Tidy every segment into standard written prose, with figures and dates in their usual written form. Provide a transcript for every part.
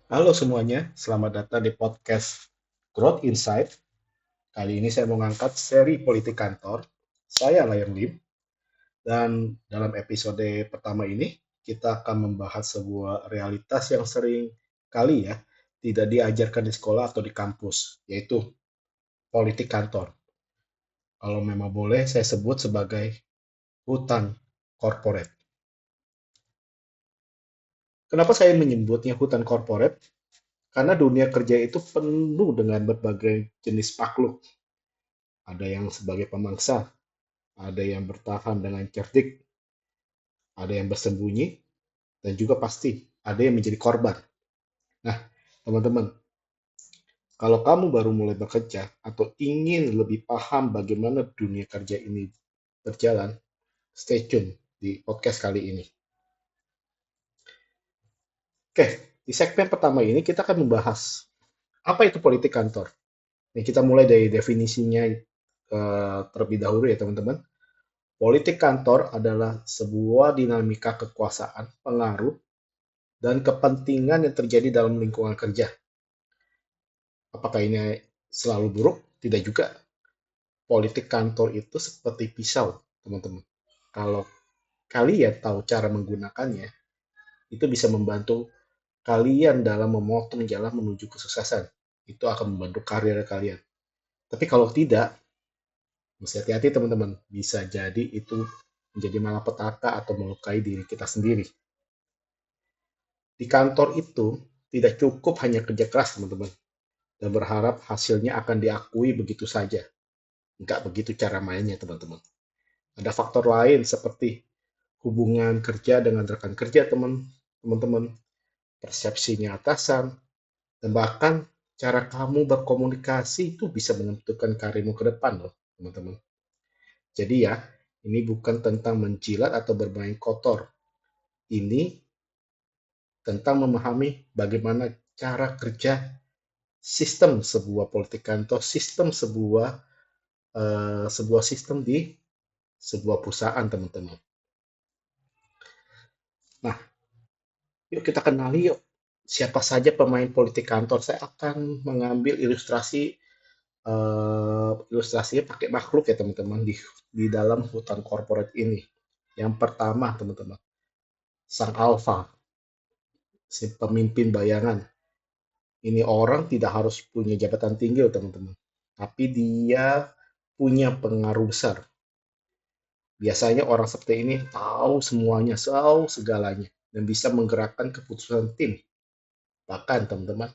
Halo semuanya, selamat datang di podcast Growth Insight. Kali ini saya mau ngangkat seri politik kantor. Saya Lion Lim, dan dalam episode pertama ini kita akan membahas sebuah realitas yang sering kali ya tidak diajarkan di sekolah atau di kampus, yaitu politik kantor. Kalau memang boleh saya sebut sebagai hutan corporate. Kenapa saya menyebutnya hutan corporate? Karena dunia kerja itu penuh dengan berbagai jenis makhluk. Ada yang sebagai pemangsa, ada yang bertahan dengan cerdik, ada yang bersembunyi, dan juga pasti ada yang menjadi korban. Nah, teman-teman, kalau kamu baru mulai bekerja atau ingin lebih paham bagaimana dunia kerja ini berjalan, stay tune di podcast kali ini. Oke, di segmen pertama ini kita akan membahas apa itu politik kantor. Nih, kita mulai dari definisinya terlebih dahulu ya teman-teman. Politik kantor adalah sebuah dinamika kekuasaan, pengaruh, dan kepentingan yang terjadi dalam lingkungan kerja. Apakah ini selalu buruk? Tidak juga. Politik kantor itu seperti pisau, teman-teman. Kalau kalian tahu cara menggunakannya, itu bisa membantu kalian dalam memotong jalan menuju kesuksesan. Itu akan membantu karir kalian. Tapi kalau tidak, mesti hati-hati teman-teman. Bisa jadi itu menjadi malapetaka atau melukai diri kita sendiri. Di kantor itu tidak cukup hanya kerja keras, teman-teman, dan berharap hasilnya akan diakui begitu saja. Nggak begitu cara mainnya, teman-teman. Ada faktor lain seperti hubungan kerja dengan rekan kerja teman-teman, persepsinya atasan, dan bahkan cara kamu berkomunikasi itu bisa menentukan karirmu ke depan loh, teman-teman. Jadi ya, ini bukan tentang menjilat atau bermain kotor. Ini tentang memahami bagaimana cara kerja sistem sebuah politik kantor, sistem sebuah sistem di sebuah perusahaan, teman-teman. Nah, yuk kita kenali yuk siapa saja pemain politik kantor. Saya akan mengambil ilustrasinya pakai makhluk ya teman-teman di dalam hutan korporat ini. Yang pertama teman-teman, sang alfa, si pemimpin bayangan. Ini orang tidak harus punya jabatan tinggi teman-teman, tapi dia punya pengaruh besar. Biasanya orang seperti ini tahu semuanya, tahu segalanya, dan bisa menggerakkan keputusan tim. Bahkan teman-teman,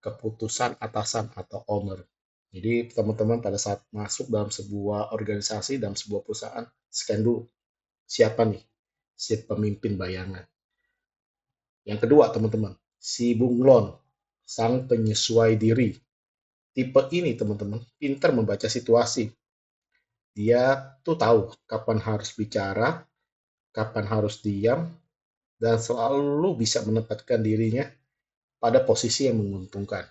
keputusan atasan atau owner. Jadi teman-teman pada saat masuk dalam sebuah organisasi, dalam sebuah perusahaan, scan dulu siapa nih si pemimpin bayangan. Yang kedua teman-teman, si bunglon, sang penyesuai diri. Tipe ini teman-teman pintar membaca situasi. Dia tuh tahu kapan harus bicara, kapan harus diam, dan selalu bisa menempatkan dirinya pada posisi yang menguntungkan.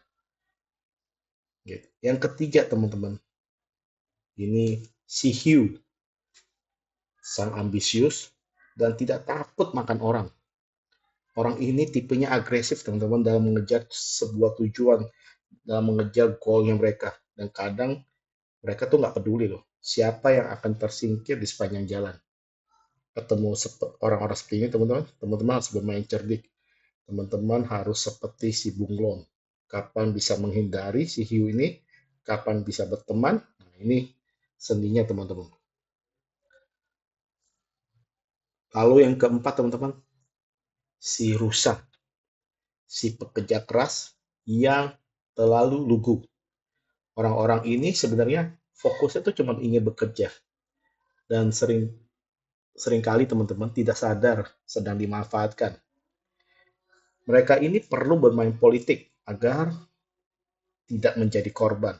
Gitu. Yang ketiga teman-teman, ini si Hugh, sang ambisius dan tidak takut makan orang. Orang ini tipenya agresif teman-teman dalam mengejar sebuah tujuan, dalam mengejar goalnya mereka. Dan kadang mereka tuh nggak peduli loh, siapa yang akan tersingkir di sepanjang jalan. Ketemu orang-orang seperti ini teman-teman harus bermain cerdik. Teman-teman harus seperti si bunglon. Kapan bisa menghindari si hiu ini, kapan bisa berteman. Nah, ini seninya teman-teman. Lalu yang keempat teman-teman, si rusa, si pekerja keras yang terlalu lugu. Orang-orang ini sebenarnya fokusnya tuh cuma ingin bekerja dan seringkali teman-teman tidak sadar sedang dimanfaatkan. Mereka ini perlu bermain politik agar tidak menjadi korban.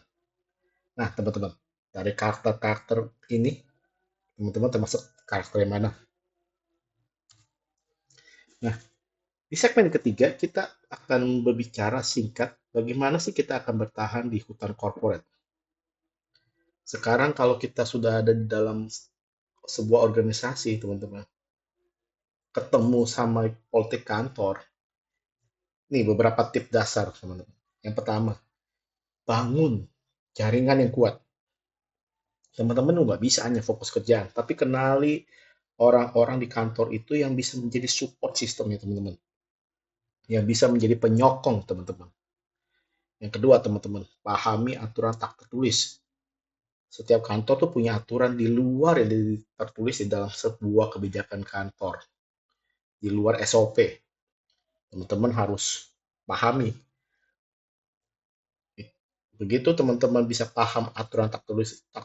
Nah, teman-teman, dari karakter-karakter ini, teman-teman termasuk karakter yang mana? Nah, di segmen ketiga kita akan berbicara singkat bagaimana sih kita akan bertahan di hutan korporat. Sekarang kalau kita sudah ada di dalam sebuah organisasi, teman-teman, ketemu sama politik kantor, Nih beberapa tips dasar, teman-teman. Yang pertama, bangun jaringan yang kuat. Teman-teman nggak bisa hanya fokus kerjaan, tapi kenali orang-orang di kantor itu yang bisa menjadi support sistemnya, teman-teman. Yang bisa menjadi penyokong, teman-teman. Yang kedua, teman-teman, pahami aturan tak tertulis. Setiap kantor tuh punya aturan di luar yang tertulis di dalam sebuah kebijakan kantor, di luar SOP. Teman-teman harus pahami. Begitu teman-teman bisa paham aturan tak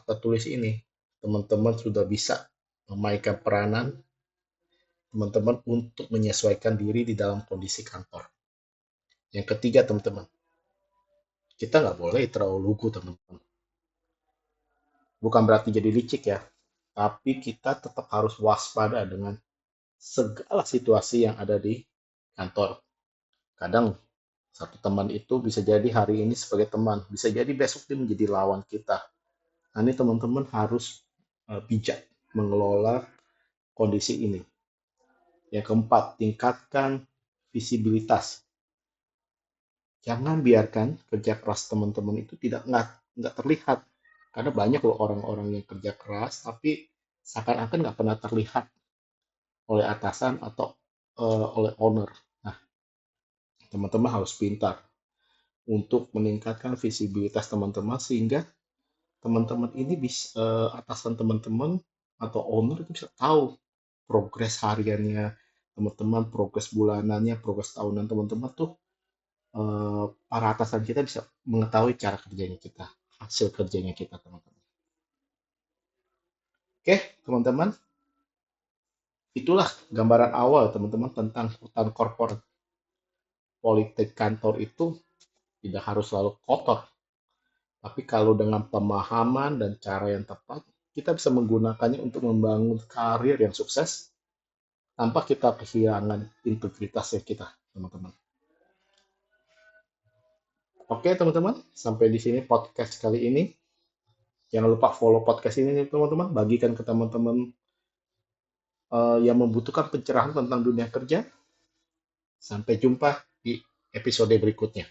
tertulis ini, teman-teman sudah bisa memainkan peranan teman-teman untuk menyesuaikan diri di dalam kondisi kantor. Yang ketiga, teman-teman, kita nggak boleh terlalu lugu, teman-teman. Bukan berarti jadi licik ya, tapi kita tetap harus waspada dengan segala situasi yang ada di kantor. Kadang satu teman itu bisa jadi hari ini sebagai teman, bisa jadi besok dia menjadi lawan kita. Nah, ini teman-teman harus bijak mengelola kondisi ini. Yang keempat, tingkatkan visibilitas. Jangan biarkan kerja keras teman-teman itu nggak terlihat. Karena banyak loh orang-orang yang kerja keras, tapi seakan-akan nggak pernah terlihat oleh atasan atau oleh owner. Nah, teman-teman harus pintar untuk meningkatkan visibilitas teman-teman sehingga teman-teman ini bisa atasan teman-teman atau owner itu bisa tahu progres hariannya teman-teman, progres bulanannya, progres tahunan teman-teman tuh para atasan kita bisa mengetahui cara kerjanya kita, hasil kerjanya kita teman-teman. Oke, teman-teman, itulah gambaran awal teman-teman tentang hutan korporat. Politik kantor itu tidak harus selalu kotor, tapi kalau dengan pemahaman dan cara yang tepat, kita bisa menggunakannya untuk membangun karir yang sukses tanpa kita kehilangan integritasnya kita, teman-teman. Oke, teman-teman, sampai di sini podcast kali ini. Jangan lupa follow podcast ini, teman-teman. Bagikan ke teman-teman yang membutuhkan pencerahan tentang dunia kerja. Sampai jumpa di episode berikutnya.